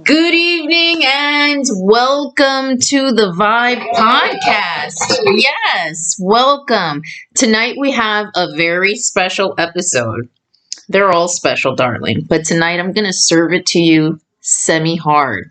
Good evening and welcome to the Vibe Podcast. Yes, welcome. Tonight we have a very special episode. They're all special, darling, but tonight I'm going to serve it to you semi hard.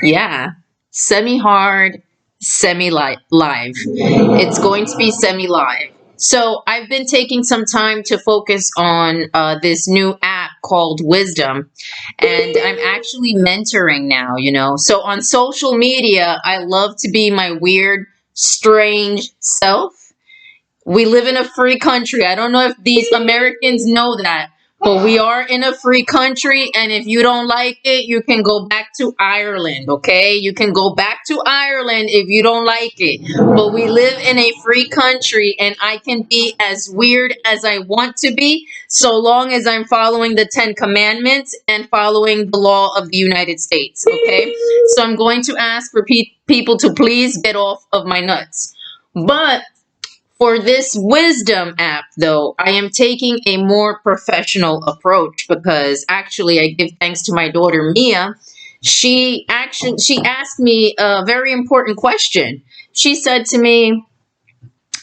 Yeah, semi hard, semi live. It's going to be semi live. So I've been taking some time to focus on this new app called Wisdom, and I'm actually mentoring now. So on social media, I love to be my weird, strange self. We live in a free country. I don't know if these Americans know that, but we are in a free country. And if you don't like it, you can go back to Ireland, okay? You can go back to Ireland if you don't like it. But we live in a free country, and I can be as weird as I want to be so long as I'm following the Ten Commandments and following the law of the United States, okay? So I'm going to ask for people to please get off of my nuts. But for this wisdom app, though, I am taking a more professional approach because actually I give thanks to my daughter Mia. She asked me a very important question. She said to me,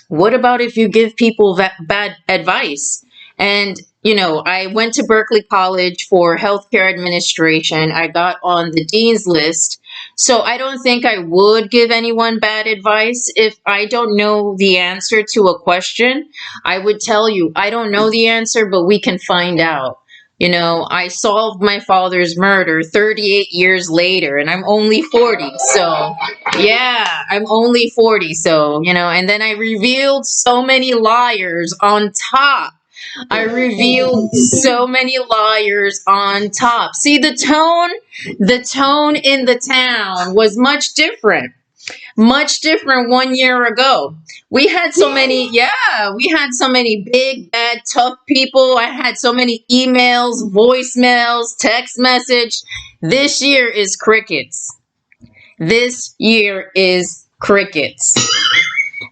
"What about if you give people bad advice?" And I went to Berkeley College for healthcare administration. I got on the dean's list. So I don't think I would give anyone bad advice. If I don't know the answer to a question, I would tell you, I don't know the answer, but we can find out. I solved my father's murder 38 years later, and I'm only 40. So, yeah, I'm only 40. So, and then I revealed so many liars on top. I revealed so many liars on top. See, the tone in the town was much different 1 year ago. We had so many big, bad, tough people. I had so many emails, voicemails, text message. This year is crickets. This year is crickets.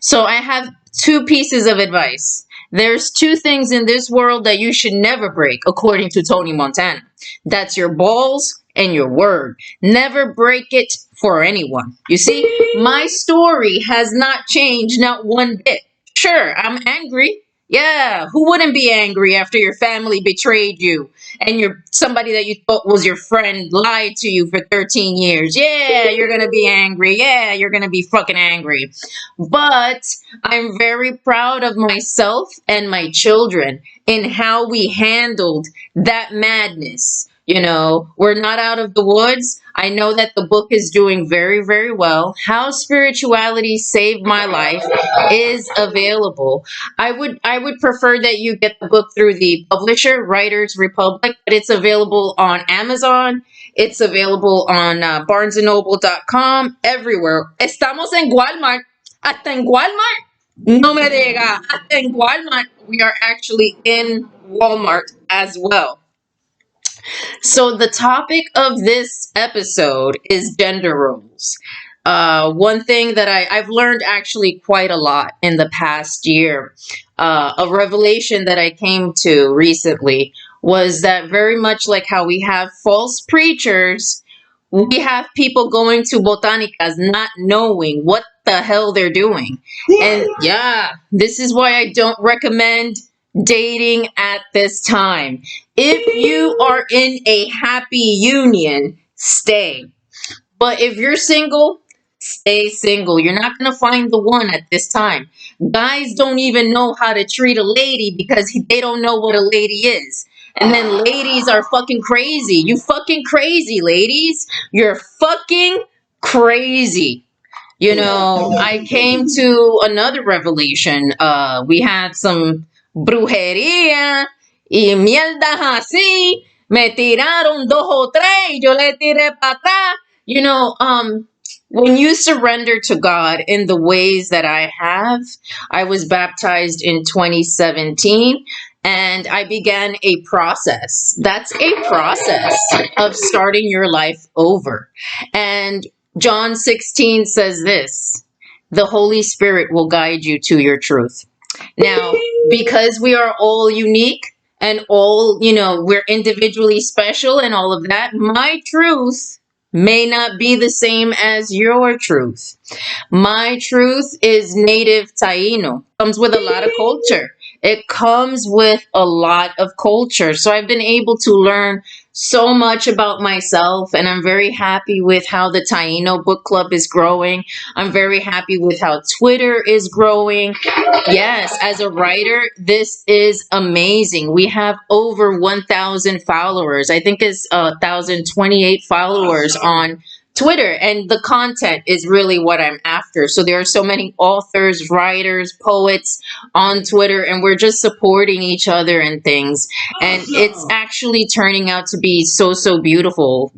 So I have two pieces of advice. There's two things in this world that you should never break, according to Tony Montana. That's your balls and your word. Never break it for anyone. You see, my story has not changed, not one bit. Sure, I'm angry. Yeah, who wouldn't be angry after your family betrayed you and somebody that you thought was your friend lied to you for 13 years? Yeah, you're going to be angry. Yeah, you're going to be fucking angry. But I'm very proud of myself and my children in how we handled that madness. We're not out of the woods. I know that the book is doing very, very well. How Spirituality Saved My Life is available. I would prefer that you get the book through the publisher, Writers Republic, but it's available on Amazon. It's available on barnesandnoble.com, everywhere. Estamos en Walmart. Hasta en Walmart. No me diga. Hasta en Walmart. We are actually in Walmart as well. So the topic of this episode is gender roles. One thing that I've learned actually quite a lot in the past year, a revelation that I came to recently was that very much like how we have false preachers, we have people going to botanicas not knowing what the hell they're doing. And yeah, this is why I don't recommend dating at this time. If you are in a happy union, stay. But if you're single, stay single. You're not going to find the one at this time. Guys don't even know how to treat a lady because they don't know what a lady is. And then ladies are fucking crazy. You fucking crazy, ladies. You're fucking crazy. I came to another revelation. We had some brujería y mierdas así. Me tiraron dos o tres y yo le tiré para atrás. When you surrender to God in the ways that I have, I was baptized in 2017 and I began a process. That's a process of starting your life over. And John 16 says this: the Holy Spirit will guide you to your truth. Now, because we are all unique, and all, we're individually special and all of that. My truth may not be the same as your truth. My truth is native Taino. Comes with a lot of culture. It comes with a lot of culture. So I've been able to learn so much about myself, and I'm very happy with how the Taino book club is growing. I'm very happy with how Twitter is growing. Yes, as a writer, this is amazing. We have over 1,000 followers. I think it's 1,028 followers on Twitter, and the content is really what I'm after. So there are so many authors, writers, poets on Twitter, and we're just supporting each other and things. And it's actually turning out to be so, so beautiful,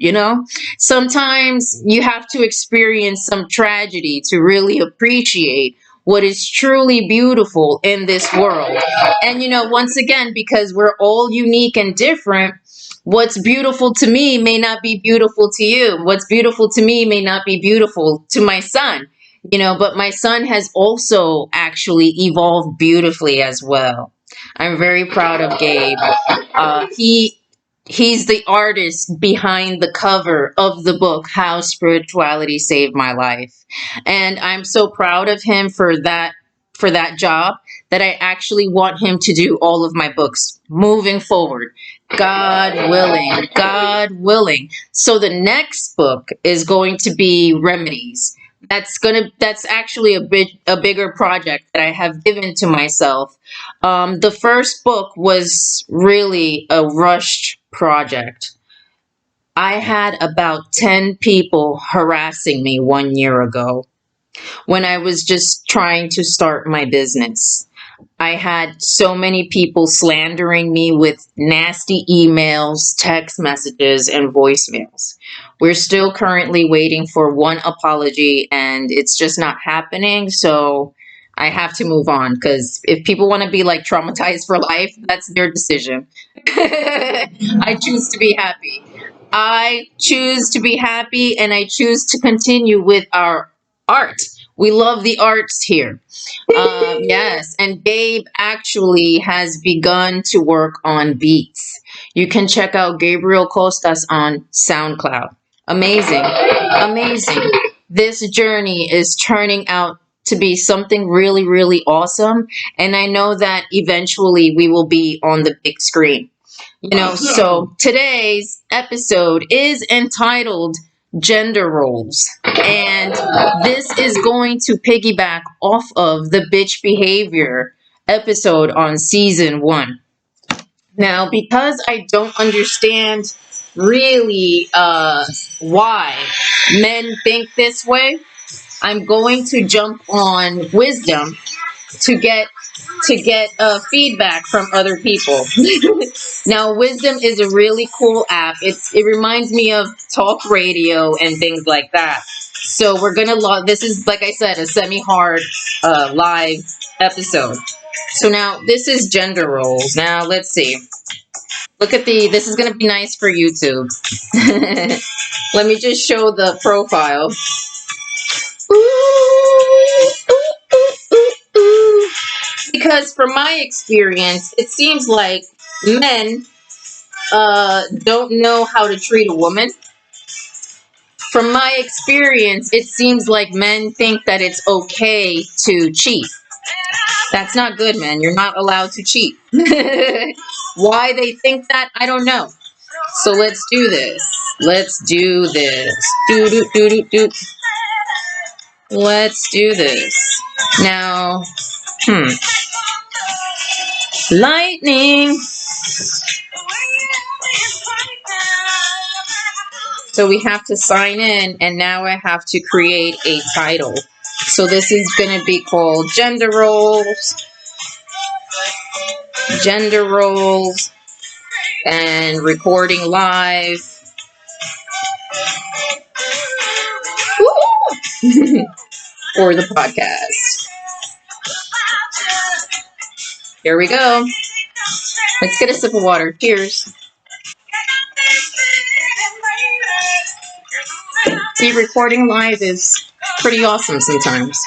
Sometimes you have to experience some tragedy to really appreciate what is truly beautiful in this world. And, once again, because we're all unique and different, what's beautiful to me may not be beautiful to you. What's beautiful to me may not be beautiful to my son, but my son has also actually evolved beautifully as well. I'm very proud of Gabe. He's the artist behind the cover of the book How Spirituality Saved My Life, and I'm so proud of him for that job, that I actually want him to do all of my books moving forward. God willing, God willing. So the next book is going to be Remedies. That's actually a bigger project that I have given to myself. The first book was really a rushed project. I had about 10 people harassing me 1 year ago when I was just trying to start my business. I had so many people slandering me with nasty emails, text messages, and voicemails. We're still currently waiting for one apology, and it's just not happening. So I have to move on, because if people want to be like traumatized for life, that's their decision. I choose to be happy. I choose to be happy, and I choose to continue with our art. We love the arts here. Yes, and Gabe actually has begun to work on beats. You can check out Gabriel Costas on SoundCloud. Amazing, amazing. This journey is turning out to be something really, really awesome. And I know that eventually we will be on the big screen. So today's episode is entitled Gender Roles. And this is going to piggyback off of the bitch behavior episode on season 1. Now, because I don't understand really why men think this way, I'm going to jump on wisdom to get feedback from other people. Now, Wisdom is a really cool app. It reminds me of talk radio and things like that. So we're gonna log. This is, like I said, a semi-hard live episode. So now this is gender roles. Now let's see. Look at this is gonna be nice for YouTube. Let me just show the profile. Ooh, ooh, ooh, ooh, ooh. Because from my experience, it seems like men don't know how to treat a woman. From my experience, it seems like men think that it's okay to cheat. That's not good, man. You're not allowed to cheat. Why they think that, I don't know. So let's do this. Let's do this. Do do do do do. Let's do this. Now, lightning. So we have to sign in, and now I have to create a title. So this is going to be called Gender Roles, and recording live. For the podcast. Here we go. Let's get a sip of water. Cheers. See, recording live is pretty awesome sometimes.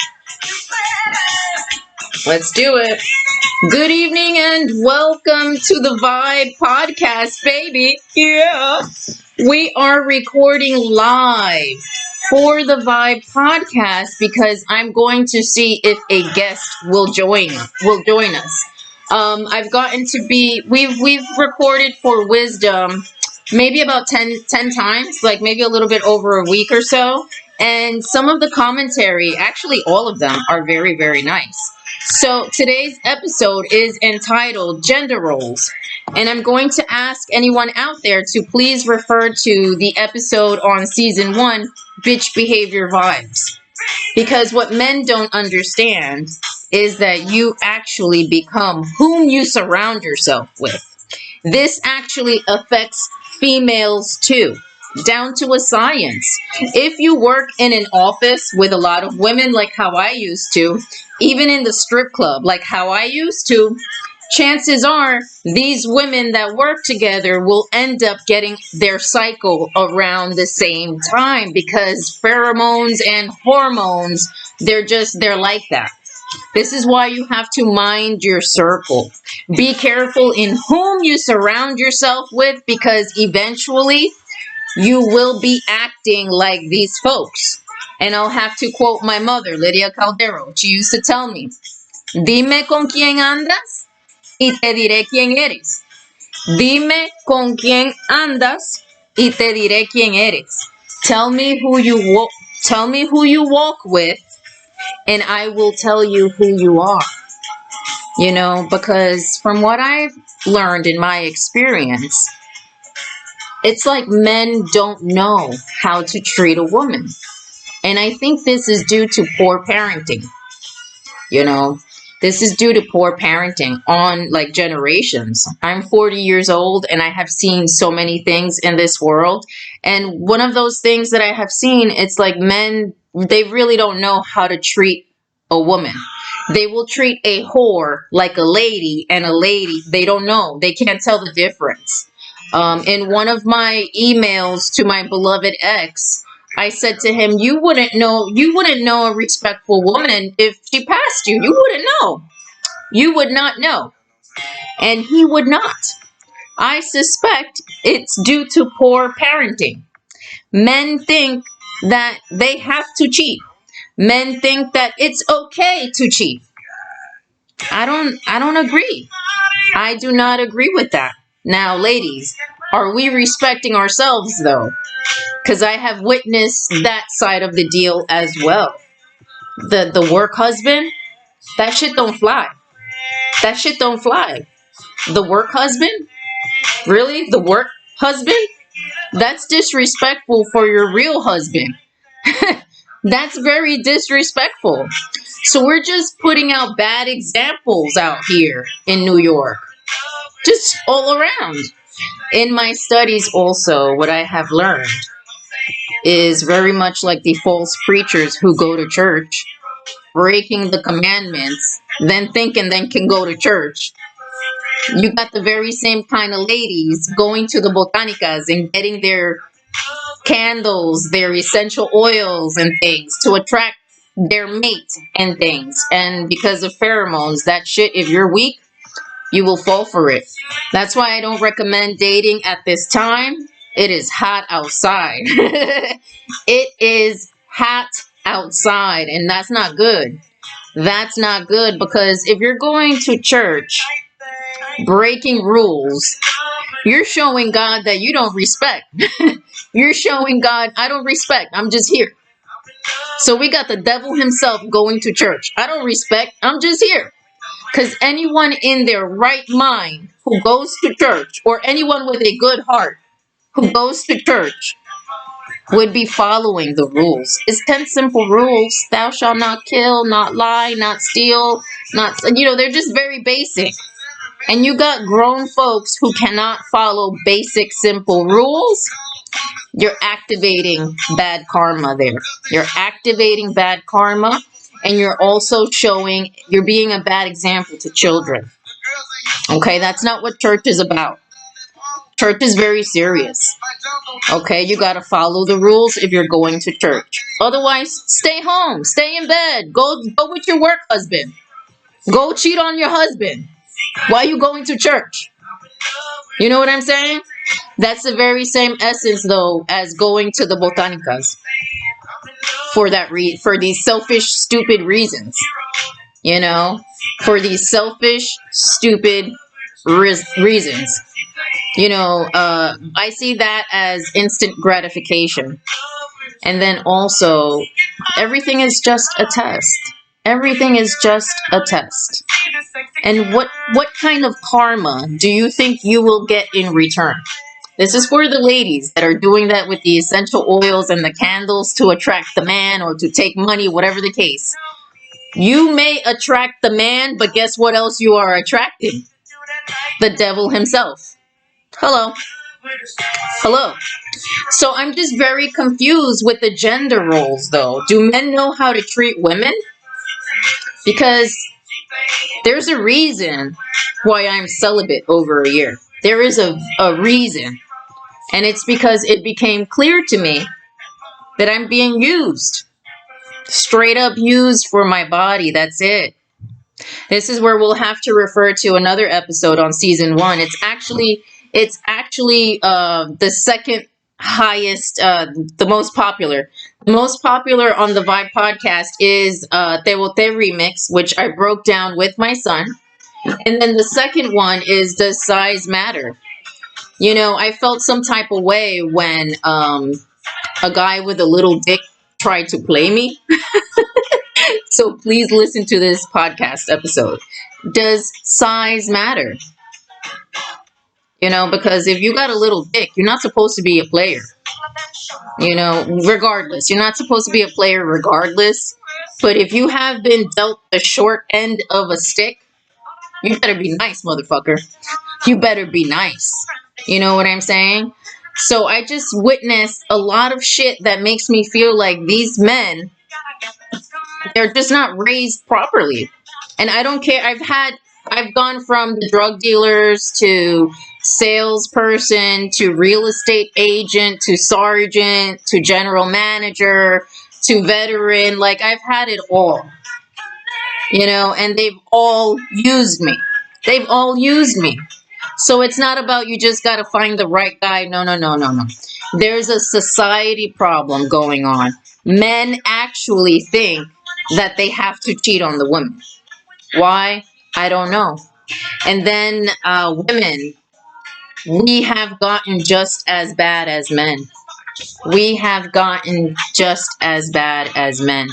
Let's do it. Good evening and welcome to the Vibe Podcast, baby. Yeah. We are recording live for the Vibe Podcast because I'm going to see if a guest will join us. I've gotten to be we've recorded for Wisdom maybe about 10 times, like maybe a little bit over a week or so. And some of the commentary, actually all of them, are very, very nice. So today's episode is entitled Gender Roles. And I'm going to ask anyone out there to please refer to the episode on season 1, Bitch Behavior Vibes. Because what men don't understand is that you actually become whom you surround yourself with. This actually affects females too, down to a science. If you work in an office with a lot of women, like how I used to, even in the strip club, like how I used to, chances are these women that work together will end up getting their cycle around the same time because pheromones and hormones, they're like that. This is why you have to mind your circle. Be careful in whom you surround yourself with because eventually you will be acting like these folks. And I'll have to quote my mother, Lydia Caldero. She used to tell me, Dime con quién andas y te diré quién eres. Dime con quién andas y te diré quién eres. Tell me who you walk with and I will tell you who you are. You know, because from what I've learned in my experience, it's like men don't know how to treat a woman. And I think this is due to poor parenting. You know, this is due to poor parenting on like generations. I'm 40 years old and I have seen so many things in this world. And one of those things that I have seen, it's like men, they really don't know how to treat a woman. They will treat a whore like a lady, and a lady, they don't know. They can't tell the difference. In one of my emails to my beloved ex, I said to him, you wouldn't know a respectful woman if she passed you. You wouldn't know. You would not know. And he would not. I suspect it's due to poor parenting. Men think that they have to cheat. Men think that it's okay to cheat. I don't agree. I do not agree with that. Now, ladies, are we respecting ourselves though? Because I have witnessed that side of the deal as well. The work husband, that shit don't fly. That shit don't fly. The work husband? Really? The work husband? That's disrespectful for your real husband. That's very disrespectful. So we're just putting out bad examples out here in New York. Just all around. In my studies also, what I have learned is very much like the false preachers who go to church, breaking the commandments, then thinking they can go to church. You got the very same kind of ladies going to the botanicas and getting their candles, their essential oils and things to attract their mate and things. And because of pheromones, that shit, if you're weak, you will fall for it. That's why I don't recommend dating at this time. It is hot outside. It is hot outside, and that's not good. That's not good because if you're going to church, breaking rules, you're showing God that you don't respect. You're showing God, I don't respect. I'm just here. So we got the devil himself going to church. I don't respect. I'm just here. Because anyone in their right mind who goes to church, or anyone with a good heart who goes to church, would be following the rules. It's 10 simple rules. Thou shalt not kill, not lie, not steal, they're just very basic. And you got grown folks who cannot follow basic, simple rules. You're activating bad karma there. You're activating bad karma. And you're also you're being a bad example to children. Okay, that's not what church is about. Church is very serious. Okay, you got to follow the rules if you're going to church. Otherwise, stay home, stay in bed, go with your work husband. Go cheat on your husband. Why are you going to church? You know what I'm saying? That's the very same essence, though, as going to the botanicas for for these selfish, stupid reasons. You know, for these selfish, stupid reasons. You know, I see that as instant gratification. And then also, everything is just a test. Everything is just a test. And what kind of karma do you think you will get in return? This is for the ladies that are doing that with the essential oils and the candles to attract the man or to take money, whatever the case. You may attract the man, but guess what else you are attracting? The devil himself. Hello. Hello. So I'm just very confused with the gender roles, though. Do men know how to treat women? Because there's a reason why I'm celibate over a year. There is a reason. And it's because it became clear to me that I'm being used. Straight up used for my body. That's it. This is where we'll have to refer to another episode on season 1. It's actually the second highest, the most popular. The most popular on the Vibe podcast is Te Bote Remix, which I broke down with my son. And then the second one is Does Size Matter? You know, I felt some type of way when a guy with a little dick tried to play me. So please listen to this podcast episode. Does size matter? You know, because if you got a little dick, you're not supposed to be a player. You know, regardless. You're not supposed to be a player regardless. But if you have been dealt the short end of a stick, you better be nice, motherfucker. You better be nice. You know what I'm saying? So I just witnessed a lot of shit that makes me feel like these men, they're just not raised properly. And I don't care. I've gone from the drug dealers to salesperson to real estate agent to sergeant to general manager to veteran. Like, I've had it all. You know, and they've all used me. They've all used me. So it's not about you just got to find the right guy. No. There's a society problem going on. Men actually think that they have to cheat on the women. Why? I don't know. And then women, we have gotten just as bad as men. We have gotten just as bad as men.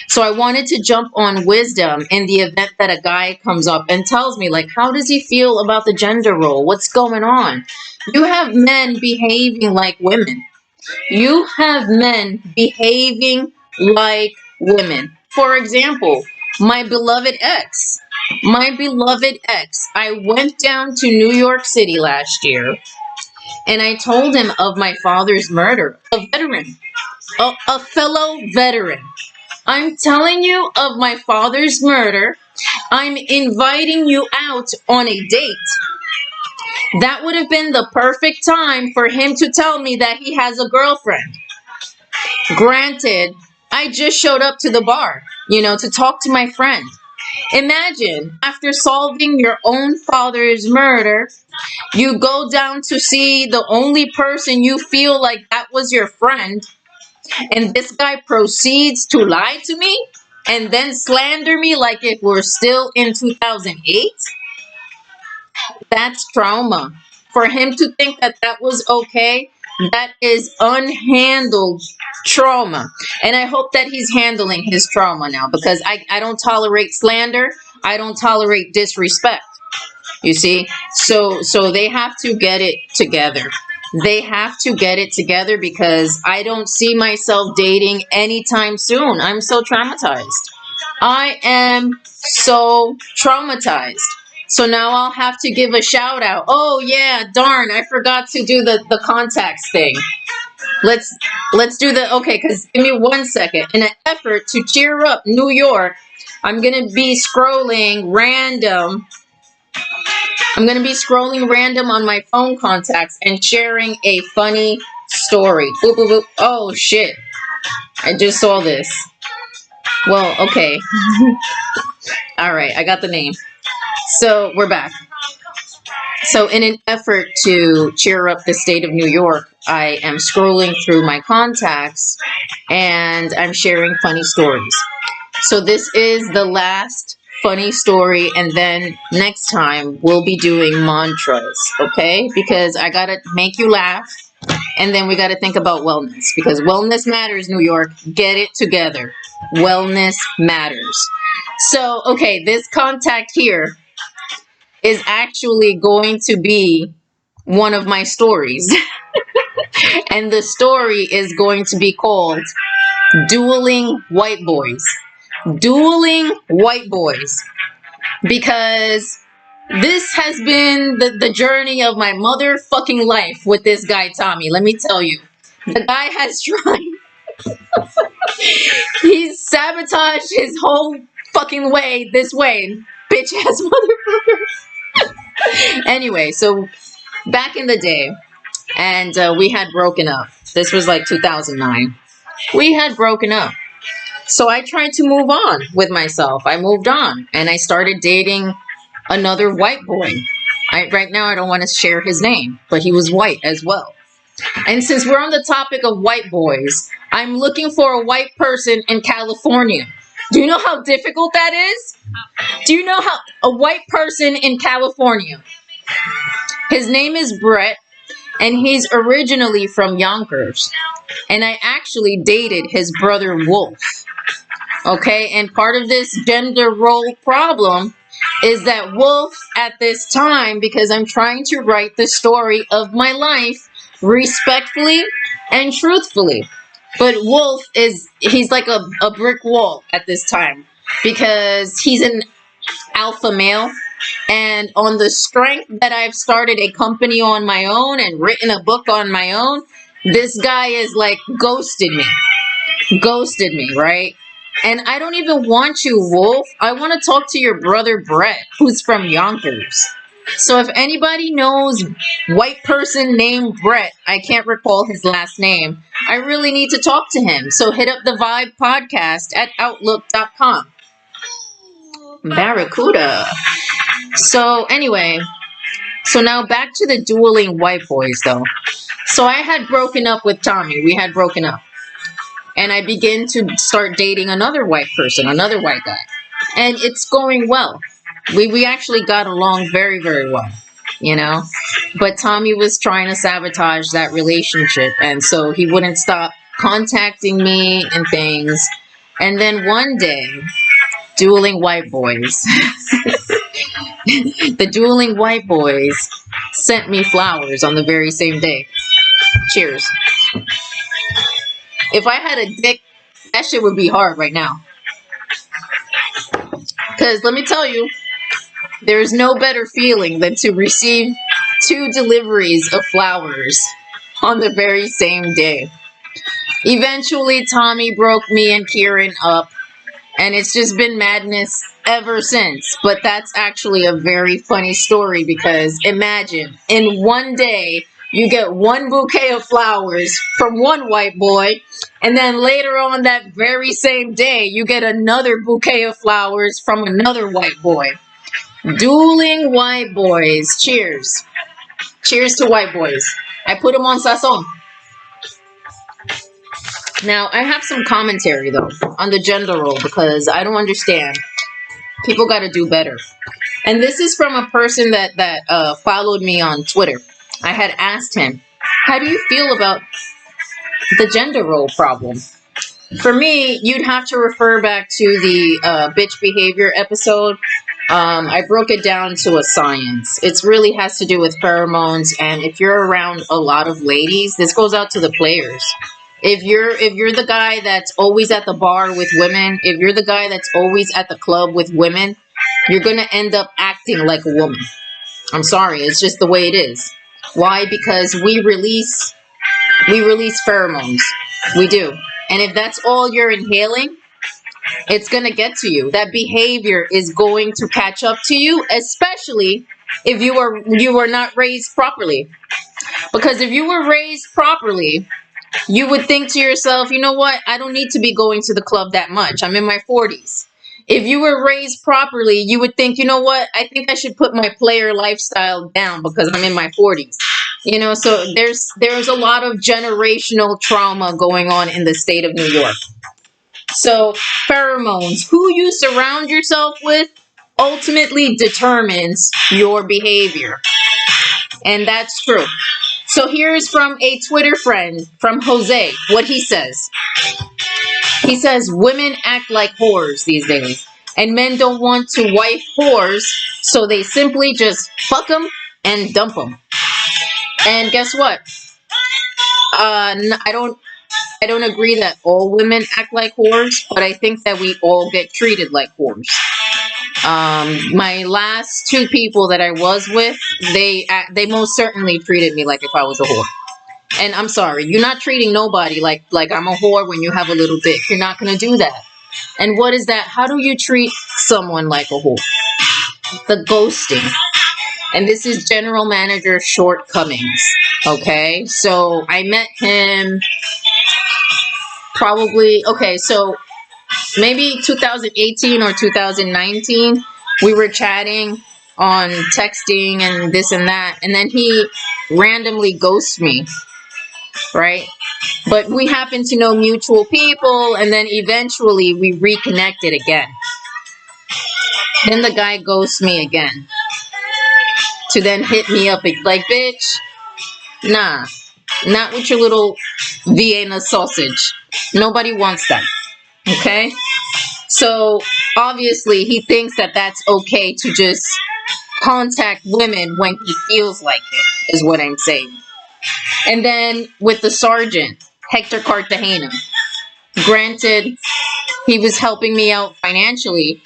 So I wanted to jump on wisdom in the event that a guy comes up and tells me, like, how does he feel about the gender role? What's going on? You have men behaving like women. You have men behaving like women. For example, my beloved ex. I went down to New York City last year and I told him of my father's murder. A veteran. A fellow veteran. I'm telling you of my father's murder. I'm inviting you out on a date. That would have been the perfect time for him to tell me that he has a girlfriend. Granted, I just showed up to the bar, you know, to talk to my friend. Imagine, after solving your own father's murder, you go down to see the only person you feel like that was your friend, and this guy proceeds to lie to me and then slander me like if we're still in 2008. That's trauma. For him to think that that was okay, that is unhandled trauma. And I hope that he's handling his trauma now, because I don't tolerate slander. I don't tolerate disrespect. You see? So they have to get it together. They have to get it together, because I don't see myself dating anytime soon. I'm so traumatized. I am so traumatized. So now I'll have to give a shout out. Oh yeah, darn, I forgot to do the contacts thing. Let's do the, okay, because give me 1 second. In an effort to cheer up New York, I'm going to be scrolling random. I'm going to be scrolling random on my phone contacts and sharing a funny story. Boop, boop, boop. Oh, shit. I just saw this. Well, okay. All right, I got the name. So we're back. So in an effort to cheer up the state of New York, I am scrolling through my contacts and I'm sharing funny stories. So this is the last funny story, and then next time we'll be doing mantras, okay? Because I gotta make you laugh, and then we gotta think about wellness, because wellness matters, New York. Get it together. Wellness matters. So, okay, this contact here is actually going to be one of my stories. And the story is going to be called Dueling White Boys. Dueling White Boys. Because this has been the journey of my motherfucking life with this guy, Tommy. Let me tell you. The guy has tried. He's sabotaged his whole fucking way this way. Bitch ass motherfucker. Anyway, so back in the day, and we had broken up. This was like 2009. We had broken up. So I tried to move on with myself. I moved on and I started dating another white boy. Right now I don't want to share his name, but he was white as well. And since we're on the topic of white boys, I'm looking for a white person in California. Do you know how difficult that is? Do you know how a white person in California? His name is Brett, and he's originally from Yonkers. And I actually dated his brother Wolf. Okay, and part of this gender role problem is that Wolf at this time, because I'm trying to write the story of my life respectfully and truthfully. But Wolf he's like a brick wall at this time because he's an alpha male. And on the strength that I've started a company on my own and written a book on my own, this guy is like ghosted me, right? And I don't even want you, Wolf. I want to talk to your brother Brett, who's from Yonkers. So if anybody knows white person named Brett, I can't recall his last name, I really need to talk to him. So hit up the Vibe podcast at outlook.com. Barracuda. So anyway, so now back to the dueling white boys though. So I had broken up with Tommy. We had broken up. And I began to start dating another white person, another white guy. And it's going well. We actually got along very, very well, you know. But Tommy was trying to sabotage that relationship. And so he wouldn't stop contacting me and things. And then one day, dueling white boys, the dueling white boys sent me flowers on the very same day. Cheers. If I had a dick, that shit would be hard right now. Because let me tell you, there's no better feeling than to receive 2 deliveries of flowers on the very same day. Eventually, Tommy broke me and Kieran up, and it's just been madness ever since. But that's actually a very funny story because imagine, in one day, you get 1 bouquet of flowers from one white boy, and then later on that very same day, you get another bouquet of flowers from another white boy. Dueling white boys. Cheers. Cheers to white boys. I put them on sazon. Now, I have some commentary, though, on the gender role because I don't understand. People got to do better. And this is from a person that followed me on Twitter. I had asked him, how do you feel about the gender role problem? For me, you'd have to refer back to the bitch behavior episode. I broke it down to a science. It really has to do with pheromones, and if you're around a lot of ladies, this goes out to the players. If you're the guy that's always at the bar with women, if you're the guy that's always at the club with women, you're gonna end up acting like a woman. I'm sorry, it's just the way it is. Why? Because we release pheromones. We do. And if that's all you're inhaling, it's going to get to you. That behavior is going to catch up to you, especially if you were not raised properly. Because if you were raised properly, you would think to yourself, you know what? I don't need to be going to the club that much. I'm in my 40s. If you were raised properly, you would think, you know what? I think I should put my player lifestyle down because I'm in my 40s. So there's a lot of generational trauma going on in the state of New York. So pheromones, who you surround yourself with ultimately determines your behavior. And that's true. So here's from a Twitter friend, from Jose, what he says. He says, women act like whores these days, and men don't want to wife whores, so they simply just fuck them and dump them. And guess what? I don't agree that all women act like whores, but I think that we all get treated like whores. My last two people that I was with, they most certainly treated me like if I was a whore. And I'm sorry, you're not treating nobody like I'm a whore when you have a little dick. You're not gonna do that. And what is that? How do you treat someone like a whore? The ghosting. And this is general manager shortcomings. Okay, so I met him probably, okay, so maybe 2018 or 2019. We were chatting on texting and this and that, and then he randomly ghosts me, right? But we happened to know mutual people, and then eventually we reconnected again. Then the guy ghosts me again to then hit me up like, bitch, nah, not with your little Vienna sausage. Nobody wants that. Okay? So obviously he thinks that that's okay to just contact women when he feels like it, is what I'm saying. And then with the sergeant, Hector Cartagena, granted, he was helping me out financially,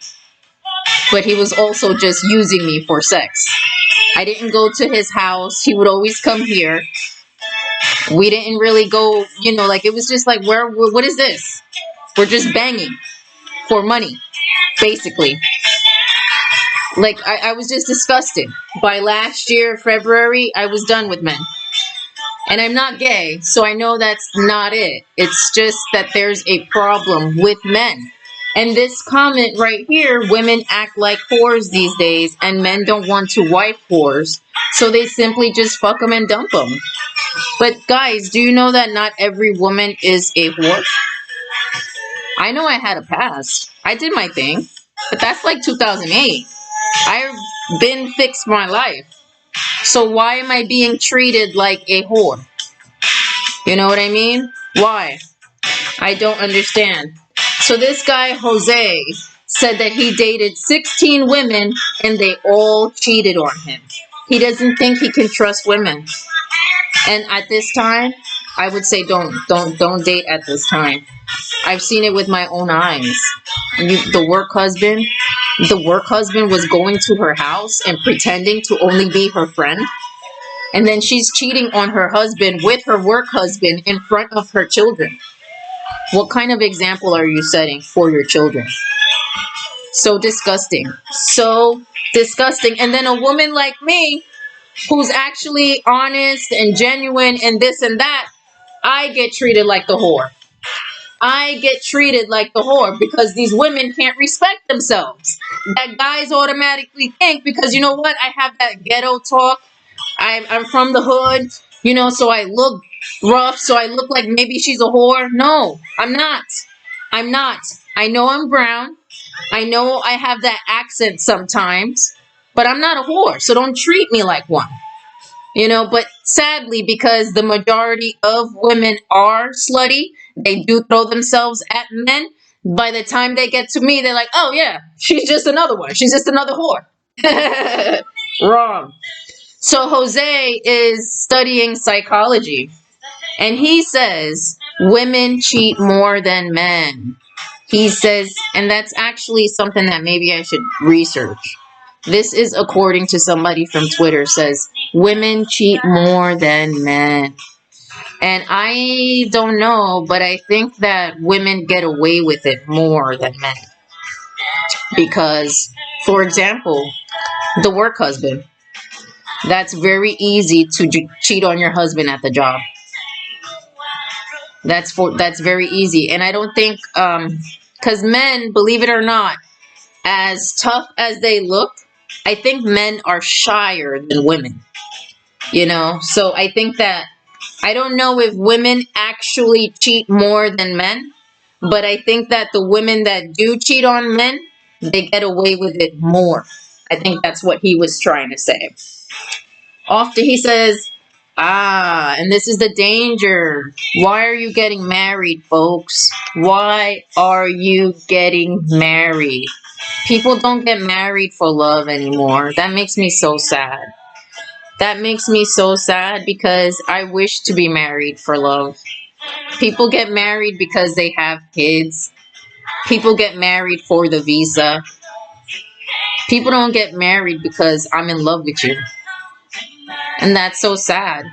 but he was also just using me for sex. I didn't go to his house. He would always come here. We didn't really go, like, it was just like, what is this? We're just banging for money, basically. Like, I was just disgusted. By last year, February, I was done with men. And I'm not gay, so I know that's not it. It's just that there's a problem with men. And this comment right here, women act like whores these days, and men don't want to wife whores, so they simply just fuck them and dump them. But guys, do you know that not every woman is a whore? I know I had a past. I did my thing. But that's like 2008. I've been fixed my life. So why am I being treated like a whore? You know what I mean? Why? I don't understand. So this guy, Jose, said that he dated 16 women and they all cheated on him. He doesn't think he can trust women. And at this time, I would say don't date at this time. I've seen it with my own eyes. The work husband was going to her house and pretending to only be her friend. And then she's cheating on her husband with her work husband in front of her children. What kind of example are you setting for your children? So disgusting. So disgusting. And then a woman like me, who's actually honest and genuine and this and that, I get treated like the whore. I get treated like the whore because these women can't respect themselves. That guys automatically think, because you know what? I have that ghetto talk. I'm from the hood, so I look rough, so I look like maybe she's a whore. No, I'm not. I'm not. I know I'm brown. I know I have that accent sometimes, but I'm not a whore, so don't treat me like one. But sadly, because the majority of women are slutty, they do throw themselves at men. By the time they get to me, they're like, oh yeah, she's just another one. She's just another whore. Wrong. So Jose is studying psychology, and he says women cheat more than men. He says, and that's actually something that maybe I should research. This is according to somebody from Twitter, says women cheat more than men. And I don't know, but I think that women get away with it more than men. Because, for example, the work husband. That's very easy to cheat on your husband at the job. That's very easy. And I don't think, because men, believe it or not, As tough as they look, I think men are shyer than women, you know? So I think that, I don't know if women actually cheat more than men, but I think that the women that do cheat on men, they get away with it more. I think that's what he was trying to say. Often he says, and this is the danger. Why are you getting married, folks? Why are you getting married? People don't get married for love anymore. That makes me so sad. That makes me so sad because I wish to be married for love. People get married because they have kids. People get married for the visa. People don't get married because I'm in love with you. And that's so sad.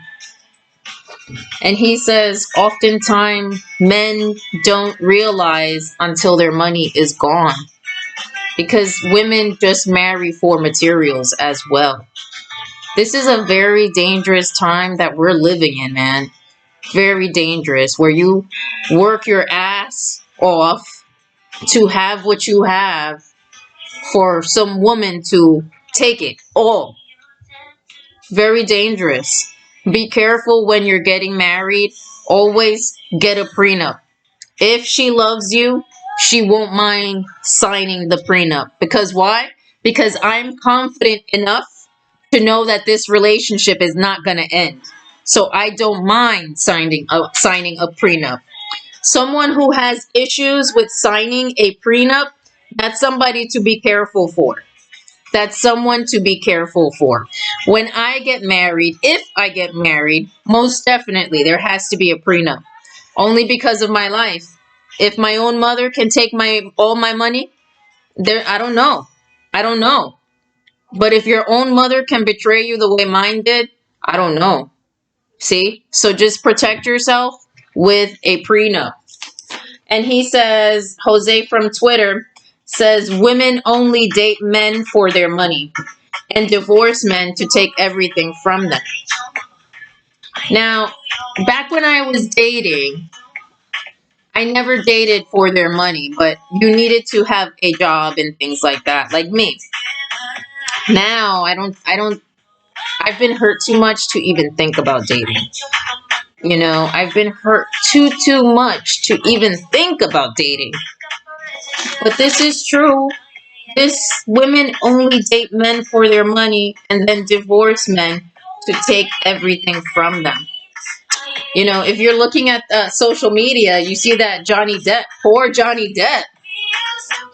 And he says, oftentimes men don't realize until their money is gone. Because women just marry for materials as well. This is a very dangerous time that we're living in, man. Very dangerous, where you work your ass off to have what you have for some woman to take it all. Very dangerous. Be careful when you're getting married. Always get a prenup. If she loves you, she won't mind signing the prenup. Because why? Because I'm confident enough to know that this relationship is not going to end. So I don't mind signing a prenup. Someone who has issues with signing a prenup, that's somebody to be careful for. That's someone to be careful for. When I get married, if I get married, most definitely there has to be a prenup. Only because of my life. If my own mother can take all my money, there, I don't know. I don't know. But if your own mother can betray you the way mine did, I don't know. See? So just protect yourself with a prenup. And he says, Jose from Twitter says, women only date men for their money and divorce men to take everything from them. Now, back when I was dating, I never dated for their money, but you needed to have a job and things like that, like me. Now, I've been hurt too much to even think about dating. You know, I've been hurt too much to even think about dating. But this is true. Women only date men for their money and then divorce men to take everything from them. You know, if you're looking at social media, you see that Johnny Depp, poor Johnny Depp,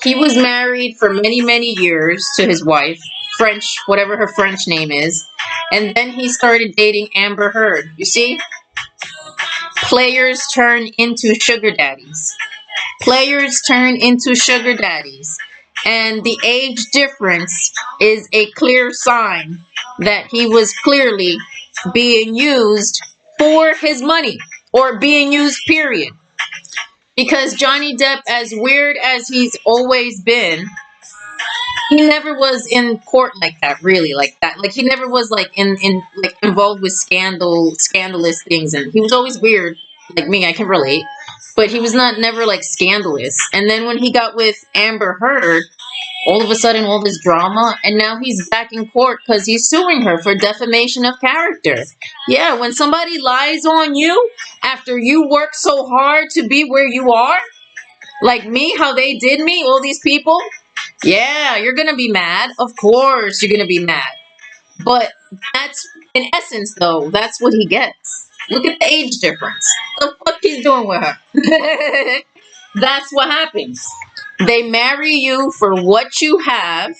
he was married for many years to his wife, French, whatever her French name is, and then he started dating Amber Heard. You see? Players turn into sugar daddies. Players turn into sugar daddies. And the age difference is a clear sign that he was clearly being used for his money, or being used, period. Because Johnny Depp, as weird as he's always been, he never was in court like that, really, like that. Like, he never was like in like involved with scandalous things, and he was always weird. Like me, I can relate. But he was never like scandalous. And then when he got with Amber Heard, all of a sudden all this drama, and now he's back in court because he's suing her for defamation of character. Yeah, when somebody lies on you after you work so hard to be where you are, like me, how they did me, all these people, yeah, you're gonna be mad. Of course you're gonna be mad. But that's, in essence though, that's what he gets. Look at the age difference. What the fuck he's doing with her? That's what happens. They marry you for what you have,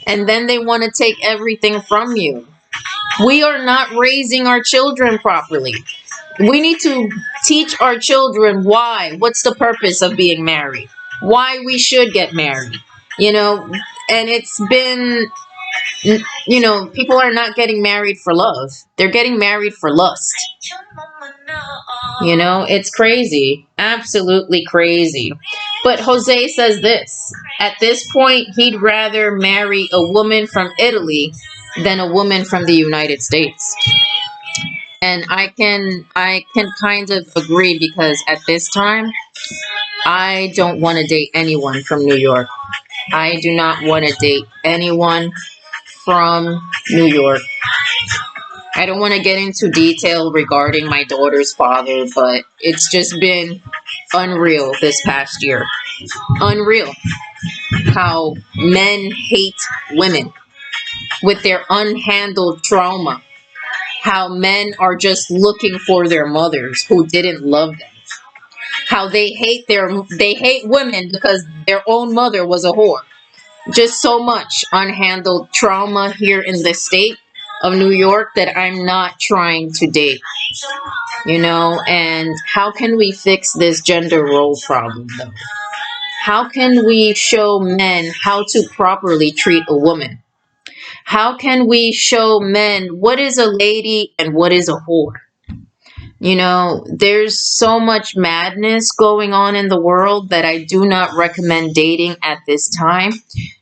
and then they want to take everything from you. We are not raising our children properly. We need to teach our children why. What's the purpose of being married? Why we should get married. You know, and it's been, you know, people are not getting married for love. They're getting married for lust. You know, it's crazy. Absolutely crazy. But Jose says this. At this point, he'd rather marry a woman from Italy than a woman from the United States. And I can kind of agree, because at this time, I don't want to date anyone from New York. I do not want to date anyone from New York. I don't want to get into detail regarding my daughter's father, but it's just been unreal this past year. Unreal how men hate women with their unhandled trauma. How men are just looking for their mothers who didn't love them. How they hate women because their own mother was a whore. Just so much unhandled trauma here in the state of New York that I'm not trying to date. And how can we fix this gender role problem though? How can we show men how to properly treat a woman? How can we show men what is a lady and what is a whore? There's so much madness going on in the world that I do not recommend dating at this time,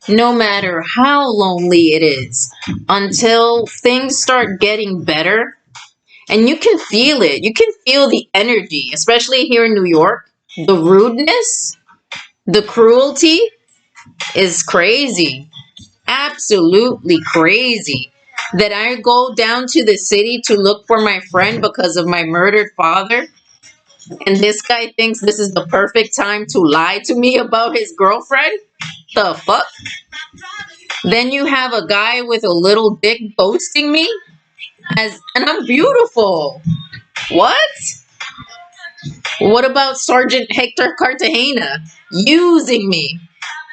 no matter how lonely it is, until things start getting better. And you can feel it. You can feel the energy, especially here in New York. The rudeness, the cruelty is crazy. Absolutely crazy. That I go down to the city to look for my friend because of my murdered father. And this guy thinks this is the perfect time to lie to me about his girlfriend? The fuck? Then you have a guy with a little dick ghosting me? And I'm beautiful. What? What about Sergeant Hector Cartagena using me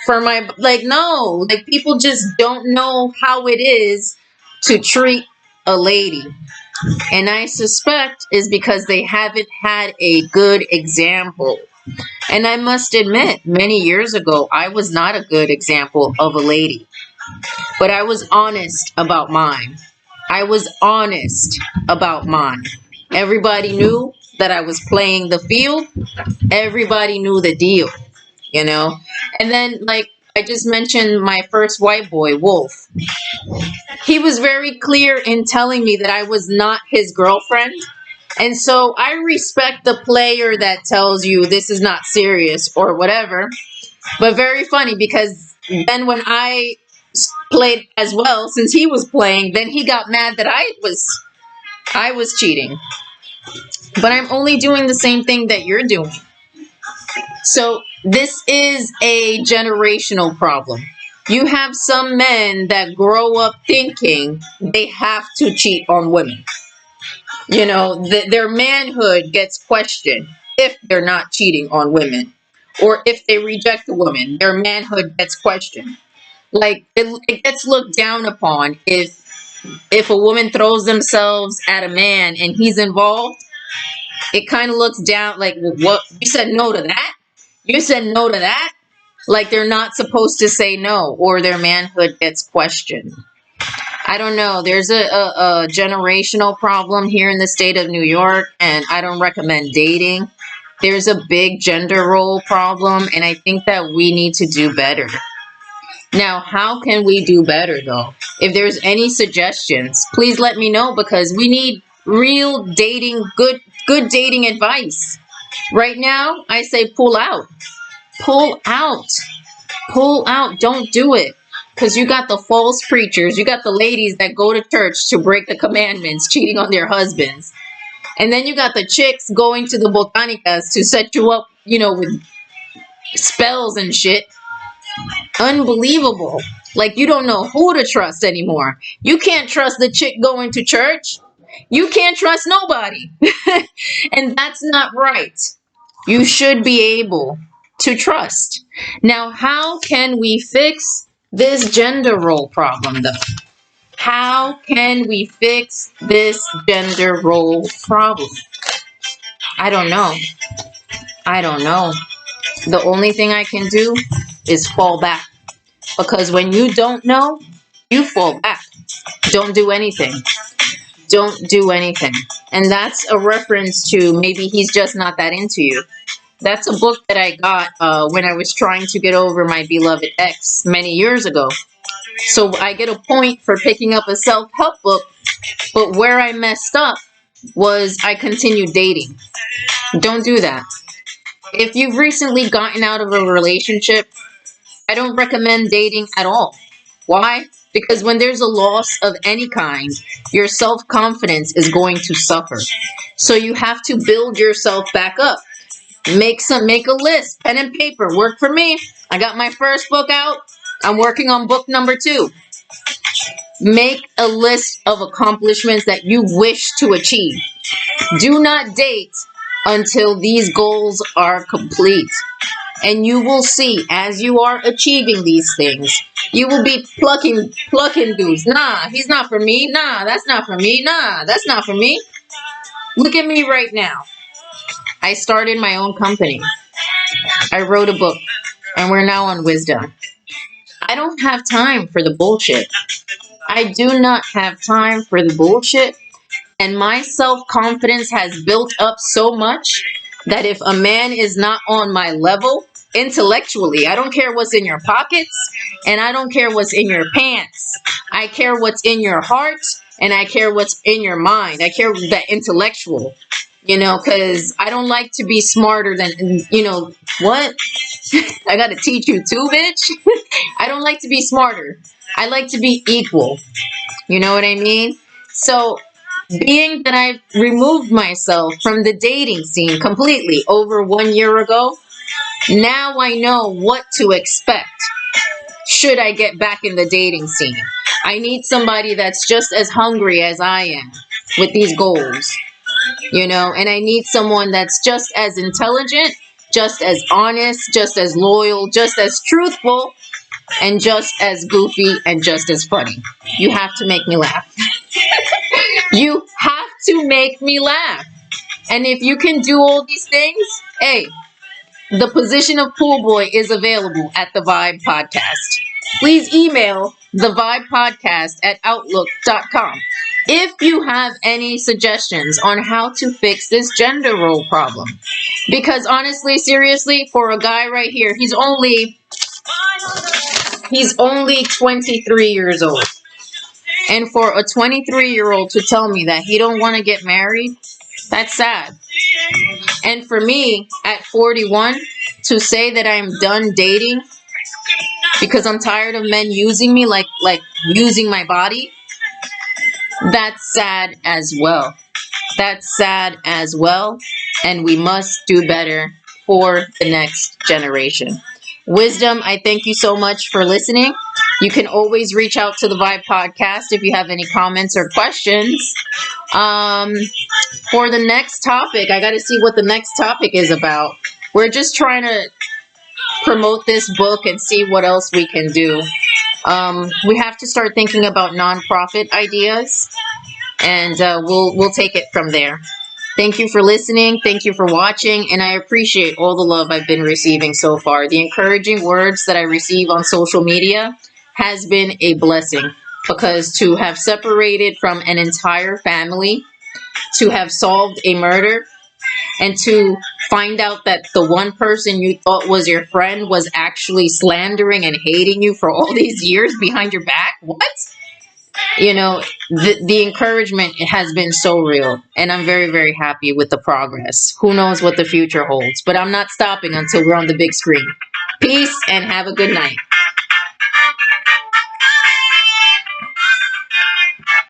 for my, no, people just don't know how it is to treat a lady. And I suspect is because they haven't had a good example. And I must admit, many years ago, I was not a good example of a lady. But I was honest about mine. I was honest about mine. Everybody knew that I was playing the field. Everybody knew the deal, And then, I just mentioned my first white boy, Wolf. He was very clear in telling me that I was not his girlfriend. And so I respect the player that tells you this is not serious or whatever. But very funny because then when I played as well, since he was playing, then he got mad that I was cheating. But I'm only doing the same thing that you're doing. So this is a generational problem. You have some men that grow up thinking they have to cheat on women. Their manhood gets questioned if they're not cheating on women. Or if they reject a woman, their manhood gets questioned. It gets looked down upon if a woman throws themselves at a man and he's involved. It kind of looks down like, what? You said no to that? You said no to that? Like they're not supposed to say no, or their manhood gets questioned. I don't know. There's a generational problem here in the state of New York, and I don't recommend dating. There's a big gender role problem, and I think that we need to do better. Now, how can we do better, though? If there's any suggestions, please let me know, because we need real dating, good dating advice. Right now, I say pull out. Pull out. Pull out. Don't do it. Because you got the false preachers. You got the ladies that go to church to break the commandments, cheating on their husbands. And then you got the chicks going to the botanicas to set you up, with spells and shit. Unbelievable. Like you don't know who to trust anymore. You can't trust the chick going to church. You can't trust nobody. And that's not right. You should be able to trust. Now, how can we fix this gender role problem, though? How can we fix this gender role problem? I don't know. I don't know. The only thing I can do is fall back. Because when you don't know, you fall back. Don't do anything. Don't do anything. And that's a reference to maybe he's just not that into you. That's a book that I got when I was trying to get over my beloved ex many years ago. So I get a point for picking up a self-help book, but where I messed up was I continued dating. Don't do that. If you've recently gotten out of a relationship, I don't recommend dating at all. Why? Because when there's a loss of any kind, your self-confidence is going to suffer. So you have to build yourself back up. Make a list, pen and paper. Work for me. I got my first book out. I'm working on book number 2. Make a list of accomplishments that you wish to achieve. Do not date until these goals are complete. And you will see, as you are achieving these things, you will be plucking dudes. Nah, he's not for me. Nah, that's not for me. Nah, that's not for me. Look at me right now. I started my own company. I wrote a book, and we're now on Wisdom. I don't have time for the bullshit. I do not have time for the bullshit. And my self-confidence has built up so much that if a man is not on my level intellectually, I don't care what's in your pockets and I don't care what's in your pants. I care what's in your heart and I care what's in your mind. I care that intellectual, because I don't like to be smarter than, what? I got to teach you too, bitch. I don't like to be smarter. I like to be equal. You know what I mean? So, being that I've removed myself from the dating scene completely over 1 year ago, now I know what to expect should I get back in the dating scene. I need somebody that's just as hungry as I am with these goals, and I need someone that's just as intelligent, just as honest, just as loyal, just as truthful, and just as goofy and just as funny. You have to make me laugh. You have to make me laugh. And if you can do all these things, hey, the position of pool boy is available at The Vibe Podcast. Please email thevibepodcast@outlook.com if you have any suggestions on how to fix this gender role problem. Because honestly, seriously, for a guy right here, he's only 23 years old. And for a 23-year-old to tell me that he don't want to get married, that's sad. And for me, at 41, to say that I'm done dating because I'm tired of men using me like using my body, that's sad as well. That's sad as well. And we must do better for the next generation. Wisdom, I thank you so much for listening. You can always reach out to the Vibe Podcast if you have any comments or questions. For the next topic, I got to see what the next topic is about. We're just trying to promote this book and see what else we can do. We have to start thinking about nonprofit ideas, and we'll take it from there. Thank you for listening. Thank you for watching. And I appreciate all the love I've been receiving so far. The encouraging words that I receive on social media has been a blessing, because to have separated from an entire family, to have solved a murder, and to find out that the one person you thought was your friend was actually slandering and hating you for all these years behind your back. What? The encouragement has been so real, and I'm very, very happy with the progress. Who knows what the future holds, but I'm not stopping until we're on the big screen. Peace and have a good night.